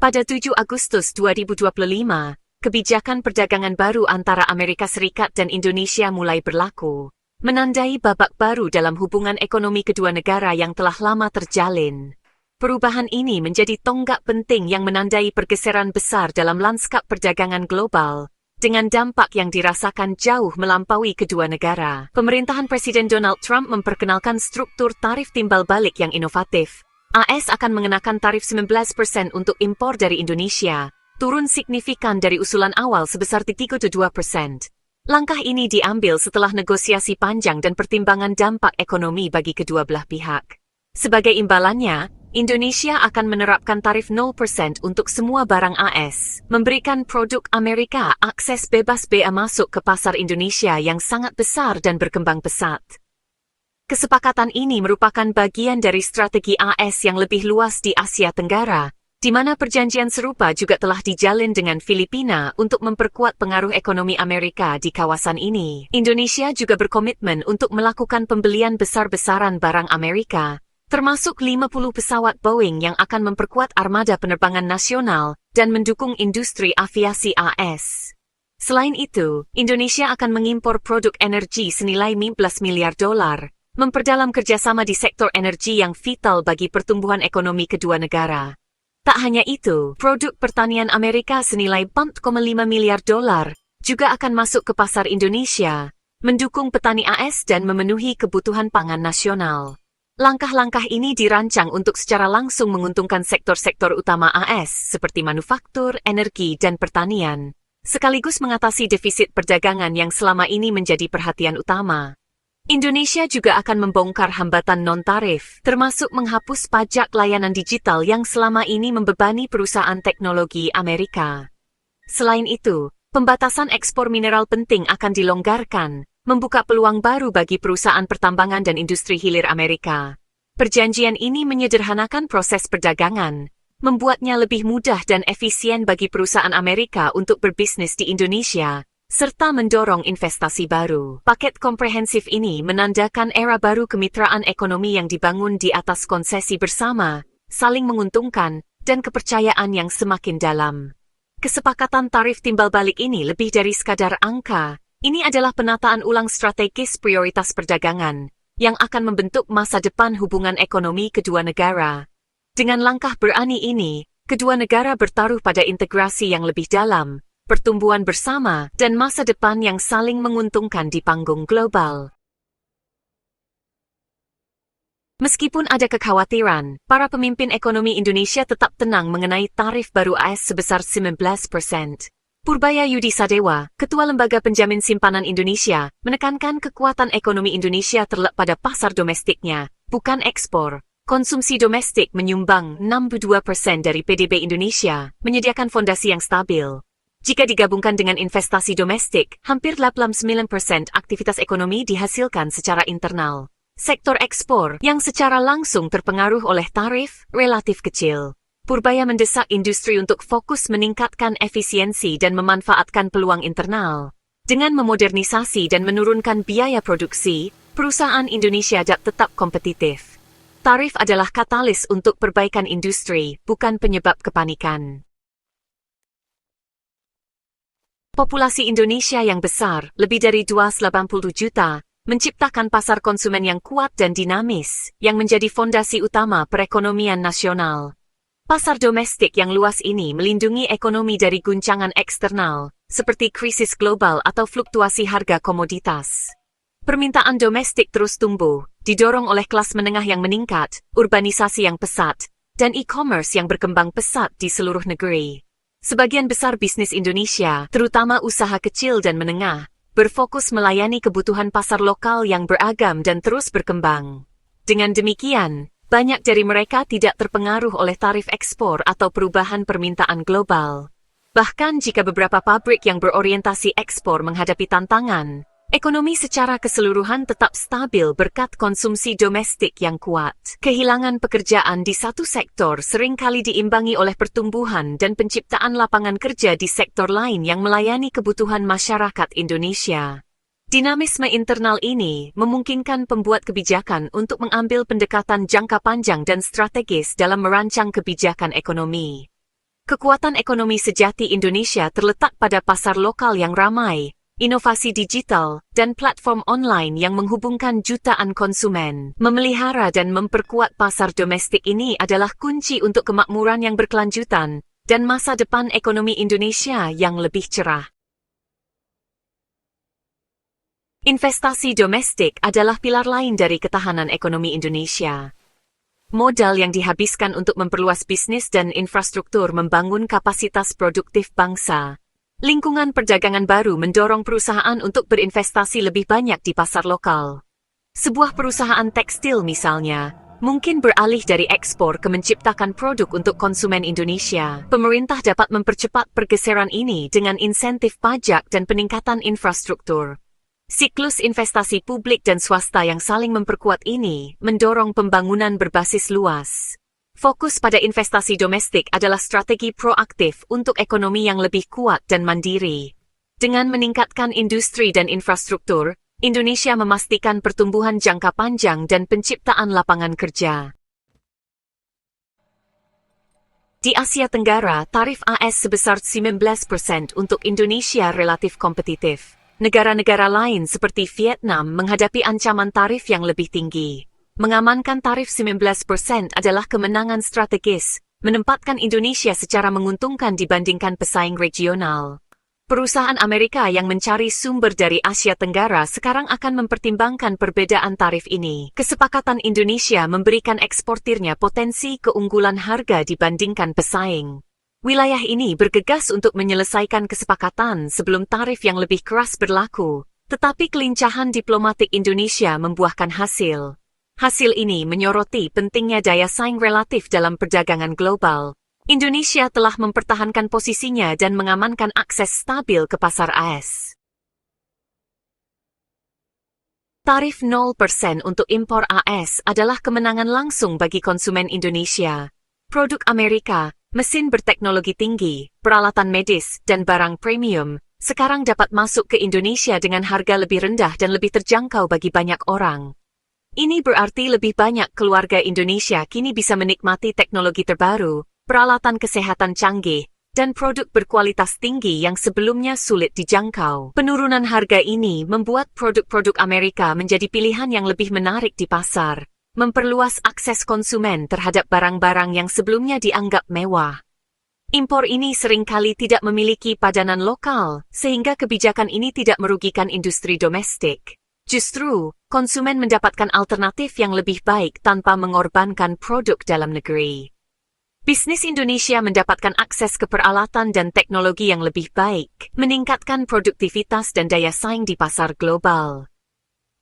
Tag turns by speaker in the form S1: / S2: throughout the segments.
S1: Pada 7 Agustus 2025, kebijakan perdagangan baru antara Amerika Serikat dan Indonesia mulai berlaku, menandai babak baru dalam hubungan ekonomi kedua negara yang telah lama terjalin. Perubahan ini menjadi tonggak penting yang menandai pergeseran besar dalam lanskap perdagangan global, dengan dampak yang dirasakan jauh melampaui kedua negara. Pemerintahan Presiden Donald Trump memperkenalkan struktur tarif timbal balik yang inovatif. AS akan mengenakan tarif 19% untuk impor dari Indonesia, turun signifikan dari usulan awal sebesar 32%. Langkah ini diambil setelah negosiasi panjang dan pertimbangan dampak ekonomi bagi kedua belah pihak. Sebagai imbalannya, Indonesia akan menerapkan tarif 0% untuk semua barang AS, memberikan produk Amerika akses bebas bea masuk ke pasar Indonesia yang sangat besar dan berkembang pesat. Kesepakatan ini merupakan bagian dari strategi AS yang lebih luas di Asia Tenggara, di mana perjanjian serupa juga telah dijalin dengan Filipina untuk memperkuat pengaruh ekonomi Amerika di kawasan ini. Indonesia juga berkomitmen untuk melakukan pembelian besar-besaran barang Amerika, termasuk 50 pesawat Boeing yang akan memperkuat armada penerbangan nasional dan mendukung industri aviasi AS. Selain itu, Indonesia akan mengimpor produk energi senilai $15 miliar, memperdalam kerjasama di sektor energi yang vital bagi pertumbuhan ekonomi kedua negara. Tak hanya itu, produk pertanian Amerika senilai $4,5 miliar juga akan masuk ke pasar Indonesia, mendukung petani AS dan memenuhi kebutuhan pangan nasional. Langkah-langkah ini dirancang untuk secara langsung menguntungkan sektor-sektor utama AS seperti manufaktur, energi, dan pertanian, sekaligus mengatasi defisit perdagangan yang selama ini menjadi perhatian utama. Indonesia juga akan membongkar hambatan non-tarif, termasuk menghapus pajak layanan digital yang selama ini membebani perusahaan teknologi Amerika. Selain itu, pembatasan ekspor mineral penting akan dilonggarkan, membuka peluang baru bagi perusahaan pertambangan dan industri hilir Amerika. Perjanjian ini menyederhanakan proses perdagangan, membuatnya lebih mudah dan efisien bagi perusahaan Amerika untuk berbisnis di Indonesia, serta mendorong investasi baru. Paket komprehensif ini menandakan era baru kemitraan ekonomi yang dibangun di atas konsesi bersama, saling menguntungkan, dan kepercayaan yang semakin dalam. Kesepakatan tarif timbal balik ini lebih dari sekadar angka. Ini adalah penataan ulang strategis prioritas perdagangan, yang akan membentuk masa depan hubungan ekonomi kedua negara. Dengan langkah berani ini, kedua negara bertaruh pada integrasi yang lebih dalam, pertumbuhan bersama, dan masa depan yang saling menguntungkan di panggung global. Meskipun ada kekhawatiran, para pemimpin ekonomi Indonesia tetap tenang mengenai tarif baru AS sebesar 19%. Purbaya Yudi Sadewa, Ketua Lembaga Penjamin Simpanan Indonesia, menekankan kekuatan ekonomi Indonesia terletak pada pasar domestiknya, bukan ekspor. Konsumsi domestik menyumbang 62% dari PDB Indonesia, menyediakan fondasi yang stabil. Jika digabungkan dengan investasi domestik, hampir 89% aktivitas ekonomi dihasilkan secara internal. Sektor ekspor, yang secara langsung terpengaruh oleh tarif, relatif kecil. Purbaya mendesak industri untuk fokus meningkatkan efisiensi dan memanfaatkan peluang internal. Dengan memodernisasi dan menurunkan biaya produksi, perusahaan Indonesia dapat tetap kompetitif. Tarif adalah katalis untuk perbaikan industri, bukan penyebab kepanikan. Populasi Indonesia yang besar, lebih dari 280 juta, menciptakan pasar konsumen yang kuat dan dinamis, yang menjadi fondasi utama perekonomian nasional. Pasar domestik yang luas ini melindungi ekonomi dari guncangan eksternal, seperti krisis global atau fluktuasi harga komoditas. Permintaan domestik terus tumbuh, didorong oleh kelas menengah yang meningkat, urbanisasi yang pesat, dan e-commerce yang berkembang pesat di seluruh negeri. Sebagian besar bisnis Indonesia, terutama usaha kecil dan menengah, berfokus melayani kebutuhan pasar lokal yang beragam dan terus berkembang. Dengan demikian, banyak dari mereka tidak terpengaruh oleh tarif ekspor atau perubahan permintaan global. Bahkan jika beberapa pabrik yang berorientasi ekspor menghadapi tantangan, ekonomi secara keseluruhan tetap stabil berkat konsumsi domestik yang kuat. Kehilangan pekerjaan di satu sektor seringkali diimbangi oleh pertumbuhan dan penciptaan lapangan kerja di sektor lain yang melayani kebutuhan masyarakat Indonesia. Dinamisme internal ini memungkinkan pembuat kebijakan untuk mengambil pendekatan jangka panjang dan strategis dalam merancang kebijakan ekonomi. Kekuatan ekonomi sejati Indonesia terletak pada pasar lokal yang ramai, inovasi digital, dan platform online yang menghubungkan jutaan konsumen. Memelihara dan memperkuat pasar domestik ini adalah kunci untuk kemakmuran yang berkelanjutan dan masa depan ekonomi Indonesia yang lebih cerah. Investasi domestik adalah pilar lain dari ketahanan ekonomi Indonesia. Modal yang dihabiskan untuk memperluas bisnis dan infrastruktur membangun kapasitas produktif bangsa. Lingkungan perdagangan baru mendorong perusahaan untuk berinvestasi lebih banyak di pasar lokal. Sebuah perusahaan tekstil misalnya, mungkin beralih dari ekspor ke menciptakan produk untuk konsumen Indonesia. Pemerintah dapat mempercepat pergeseran ini dengan insentif pajak dan peningkatan infrastruktur. Siklus investasi publik dan swasta yang saling memperkuat ini mendorong pembangunan berbasis luas. Fokus pada investasi domestik adalah strategi proaktif untuk ekonomi yang lebih kuat dan mandiri. Dengan meningkatkan industri dan infrastruktur, Indonesia memastikan pertumbuhan jangka panjang dan penciptaan lapangan kerja. Di Asia Tenggara, tarif AS sebesar 19% untuk Indonesia relatif kompetitif. Negara-negara lain seperti Vietnam menghadapi ancaman tarif yang lebih tinggi. Mengamankan tarif 19% adalah kemenangan strategis, menempatkan Indonesia secara menguntungkan dibandingkan pesaing regional. Perusahaan Amerika yang mencari sumber dari Asia Tenggara sekarang akan mempertimbangkan perbedaan tarif ini. Kesepakatan Indonesia memberikan eksportirnya potensi keunggulan harga dibandingkan pesaing. Wilayah ini bergegas untuk menyelesaikan kesepakatan sebelum tarif yang lebih keras berlaku, tetapi kelincahan diplomatik Indonesia membuahkan hasil. Hasil ini menyoroti pentingnya daya saing relatif dalam perdagangan global. Indonesia telah mempertahankan posisinya dan mengamankan akses stabil ke pasar AS. Tarif 0% untuk impor AS adalah kemenangan langsung bagi konsumen Indonesia. Produk Amerika, mesin berteknologi tinggi, peralatan medis, dan barang premium, sekarang dapat masuk ke Indonesia dengan harga lebih rendah dan lebih terjangkau bagi banyak orang. Ini berarti lebih banyak keluarga Indonesia kini bisa menikmati teknologi terbaru, peralatan kesehatan canggih, dan produk berkualitas tinggi yang sebelumnya sulit dijangkau. Penurunan harga ini membuat produk-produk Amerika menjadi pilihan yang lebih menarik di pasar, memperluas akses konsumen terhadap barang-barang yang sebelumnya dianggap mewah. Impor ini seringkali tidak memiliki padanan lokal, sehingga kebijakan ini tidak merugikan industri domestik. Justru, konsumen mendapatkan alternatif yang lebih baik tanpa mengorbankan produk dalam negeri. Bisnis Indonesia mendapatkan akses ke peralatan dan teknologi yang lebih baik, meningkatkan produktivitas dan daya saing di pasar global.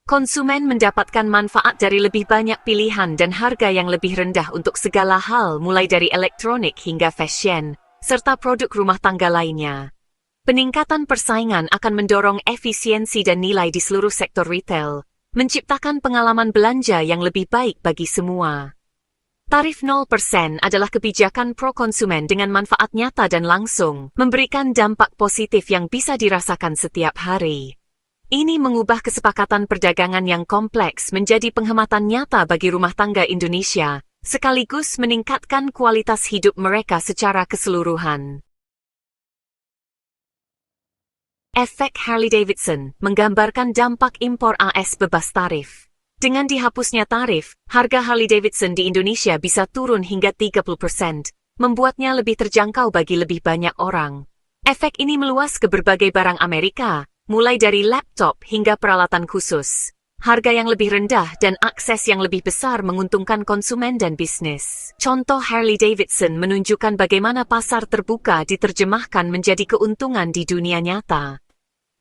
S1: Konsumen mendapatkan manfaat dari lebih banyak pilihan dan harga yang lebih rendah untuk segala hal mulai dari elektronik hingga fashion, serta produk rumah tangga lainnya. Peningkatan persaingan akan mendorong efisiensi dan nilai di seluruh sektor retail, menciptakan pengalaman belanja yang lebih baik bagi semua. Tarif 0% adalah kebijakan pro-konsumen dengan manfaat nyata dan langsung, memberikan dampak positif yang bisa dirasakan setiap hari. Ini mengubah kesepakatan perdagangan yang kompleks menjadi penghematan nyata bagi rumah tangga Indonesia, sekaligus meningkatkan kualitas hidup mereka secara keseluruhan. Efek Harley-Davidson menggambarkan dampak impor AS bebas tarif. Dengan dihapusnya tarif, harga Harley-Davidson di Indonesia bisa turun hingga 30%, membuatnya lebih terjangkau bagi lebih banyak orang. Efek ini meluas ke berbagai barang Amerika, mulai dari laptop hingga peralatan khusus. Harga yang lebih rendah dan akses yang lebih besar menguntungkan konsumen dan bisnis. Contoh Harley-Davidson menunjukkan bagaimana pasar terbuka diterjemahkan menjadi keuntungan di dunia nyata.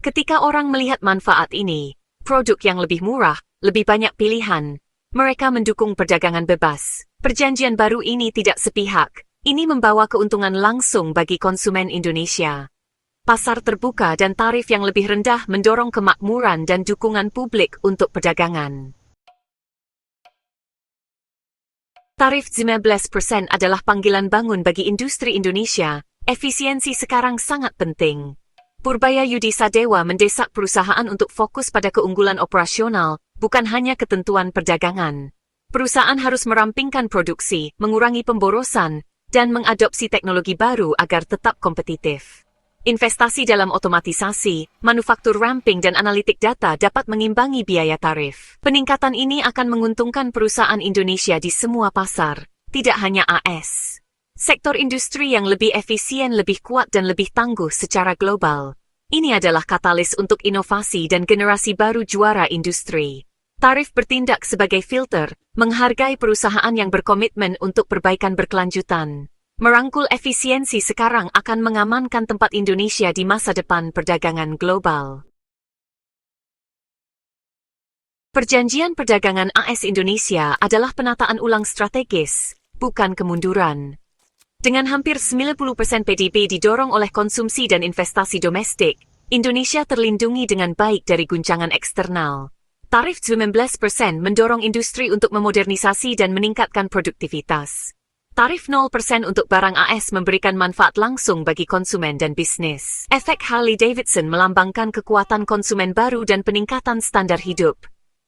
S1: Ketika orang melihat manfaat ini, produk yang lebih murah, lebih banyak pilihan, mereka mendukung perdagangan bebas. Perjanjian baru ini tidak sepihak. Ini membawa keuntungan langsung bagi konsumen Indonesia. Pasar terbuka dan tarif yang lebih rendah mendorong kemakmuran dan dukungan publik untuk perdagangan. Tarif 19% adalah panggilan bangun bagi industri Indonesia. Efisiensi sekarang sangat penting. Purbaya Yudi Sadewa mendesak perusahaan untuk fokus pada keunggulan operasional, bukan hanya ketentuan perdagangan. Perusahaan harus merampingkan produksi, mengurangi pemborosan, dan mengadopsi teknologi baru agar tetap kompetitif. Investasi dalam otomatisasi, manufaktur ramping dan analitik data dapat mengimbangi biaya tarif. Peningkatan ini akan menguntungkan perusahaan Indonesia di semua pasar, tidak hanya AS. Sektor industri yang lebih efisien, lebih kuat dan lebih tangguh secara global. Ini adalah katalis untuk inovasi dan generasi baru juara industri. Tarif bertindak sebagai filter, menghargai perusahaan yang berkomitmen untuk perbaikan berkelanjutan. Merangkul efisiensi sekarang akan mengamankan tempat Indonesia di masa depan perdagangan global. Perjanjian perdagangan AS Indonesia adalah penataan ulang strategis, bukan kemunduran. Dengan hampir 90% PDB didorong oleh konsumsi dan investasi domestik, Indonesia terlindungi dengan baik dari guncangan eksternal. Tarif 19% mendorong industri untuk memodernisasi dan meningkatkan produktivitas. Tarif 0% untuk barang AS memberikan manfaat langsung bagi konsumen dan bisnis. Efek Harley-Davidson melambangkan kekuatan konsumen baru dan peningkatan standar hidup.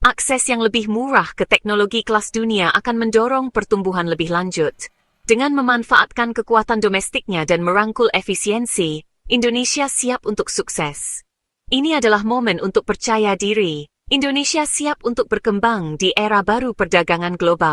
S1: Akses yang lebih murah ke teknologi kelas dunia akan mendorong pertumbuhan lebih lanjut. Dengan memanfaatkan kekuatan domestiknya dan merangkul efisiensi, Indonesia siap untuk sukses. Ini adalah momen untuk percaya diri. Indonesia siap untuk berkembang di era baru perdagangan global.